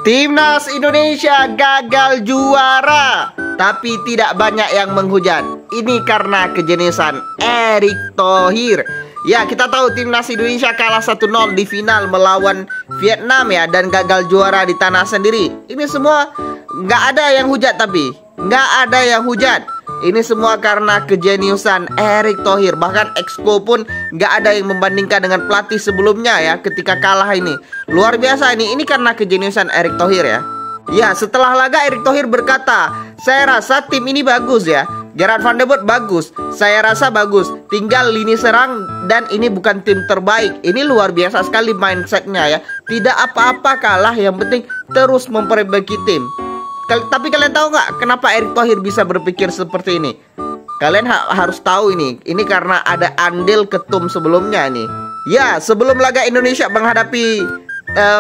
Timnas Indonesia gagal juara, tapi tidak banyak yang menghujat. Ini karena kejeniusan Erick Thohir. Ya, kita tahu Timnas Indonesia kalah 1-0 di final melawan Vietnam ya, dan gagal juara di tanah sendiri. Ini semua nggak ada yang hujat, tapi nggak ada yang hujat. Ini semua karena kejeniusan Erick Thohir. Bahkan Exco pun nggak ada yang membandingkan dengan pelatih sebelumnya ya ketika kalah ini. Luar biasa ini karena kejeniusan Erick Thohir ya. Ya, setelah laga Erick Thohir berkata, "Saya rasa tim ini bagus ya. Gerard van der Belt bagus, saya rasa bagus. Tinggal lini serang dan ini bukan tim terbaik." Ini luar biasa sekali mindsetnya ya. Tidak apa-apa kalah, yang penting terus memperbaiki tim. Tapi kalian tahu nggak kenapa Erick Thohir bisa berpikir seperti ini? Kalian harus tahu ini karena ada andil ketum sebelumnya nih. Ya, sebelum laga Indonesia menghadapi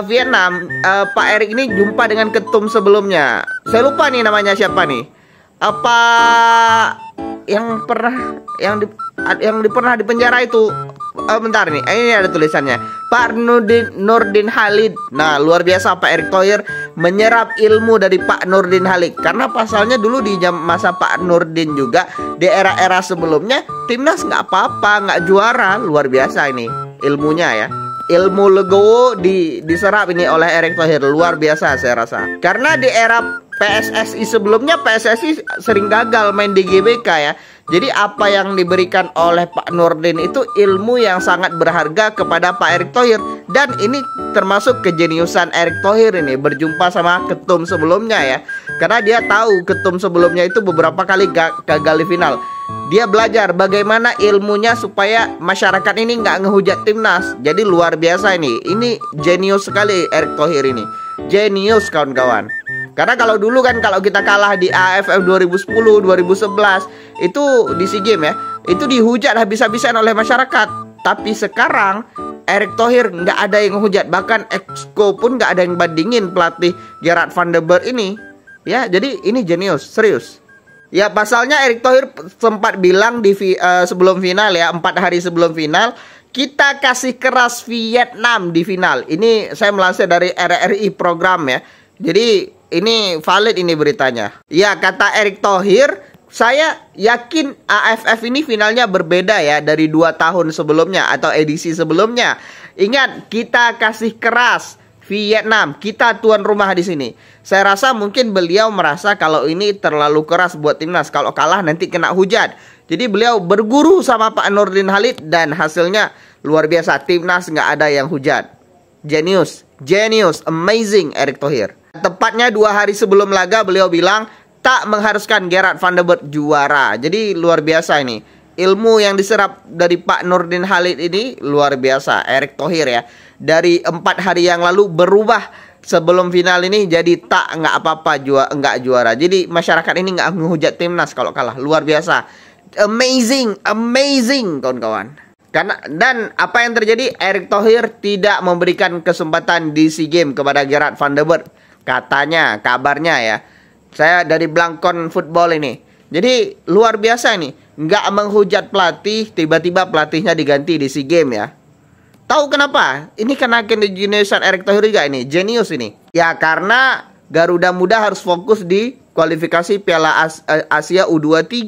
Vietnam, Pak Erick ini jumpa dengan ketum sebelumnya. Saya lupa nih namanya siapa nih. Apa yang pernah pernah di penjara itu? Bentar nih, ini ada tulisannya, Pak Nurdin Halid. Nah, luar biasa Pak Erick Thohir menyerap ilmu dari Pak Nurdin Halid. Karena pasalnya dulu di masa Pak Nurdin juga, di era-era sebelumnya timnas nggak apa-apa, nggak juara. Luar biasa ini ilmunya ya. Ilmu legowo diserap ini oleh Erick Thohir. Luar biasa saya rasa. Karena di era PSSI sebelumnya, PSSI sering gagal main di GBK ya. Jadi apa yang diberikan oleh Pak Nurdin itu ilmu yang sangat berharga kepada Pak Erick Thohir. Dan ini termasuk kejeniusan Erick Thohir ini, berjumpa sama ketum sebelumnya ya. Karena dia tahu ketum sebelumnya itu beberapa kali gagal di final. Dia belajar bagaimana ilmunya supaya masyarakat ini nggak ngehujat timnas. Jadi luar biasa ini. Ini jenius sekali Erick Thohir ini. Jenius kawan-kawan. Karena kalau dulu kan kalau kita kalah di AFF 2010, 2011 itu di SEA Games ya, itu dihujat habis-habisan oleh masyarakat. Tapi sekarang Erick Thohir nggak ada yang menghujat, bahkan Exco pun nggak ada yang bandingin pelatih Gerard van der Belt ini. Ya, jadi ini jenius, serius. Ya, pasalnya Erick Thohir sempat bilang di sebelum final ya, 4 hari sebelum final, kita kasih keras Vietnam di final. Ini saya melansir dari RRI program ya. Jadi ini valid ini beritanya. Ya, kata Erick Thohir, saya yakin AFF ini finalnya berbeda ya dari 2 tahun sebelumnya atau edisi sebelumnya. Ingat, kita kasih keras Vietnam, kita tuan rumah di sini. Saya rasa mungkin beliau merasa kalau ini terlalu keras buat timnas. Kalau kalah nanti kena hujat. Jadi beliau berguru sama Pak Nurdin Halid dan hasilnya luar biasa. Timnas nggak ada yang hujat. Genius, amazing Erick Thohir. Tepatnya 2 hari sebelum laga beliau bilang tak mengharuskan Gerard van der Belt juara. Jadi luar biasa ini. Ilmu yang diserap dari Pak Nurdin Halid ini luar biasa. Erick Thohir ya. Dari 4 hari yang lalu berubah sebelum final ini jadi nggak apa-apa nggak juara. Jadi masyarakat ini nggak menghujat timnas kalau kalah. Luar biasa. Amazing kawan-kawan. Dan apa yang terjadi, Erick Thohir tidak memberikan kesempatan di SEA Games kepada Gerard van der Belt. Katanya, kabarnya ya. Saya dari Blangkon Football ini. Jadi luar biasa ini. Nggak menghujat pelatih, tiba-tiba pelatihnya diganti di SEA Games ya. Tahu kenapa? Ini karena kejeniusan Erick Thohir juga ini. Jenius ini. Ya, karena Garuda Muda harus fokus di kualifikasi Piala Asia U23.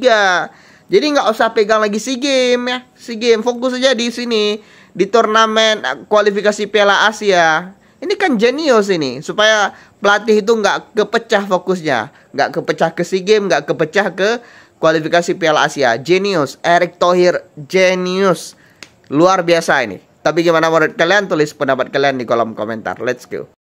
Jadi nggak usah pegang lagi SEA Games ya. SEA Games fokus aja di sini, di turnamen kualifikasi Piala Asia. Ini kan jenius ini, supaya pelatih itu nggak kepecah fokusnya, nggak kepecah ke SEA Games, nggak kepecah ke kualifikasi Piala Asia. Jenius, Erick Thohir, jenius, luar biasa ini. Tapi gimana menurut kalian? Tulis pendapat kalian di kolom komentar. Let's go.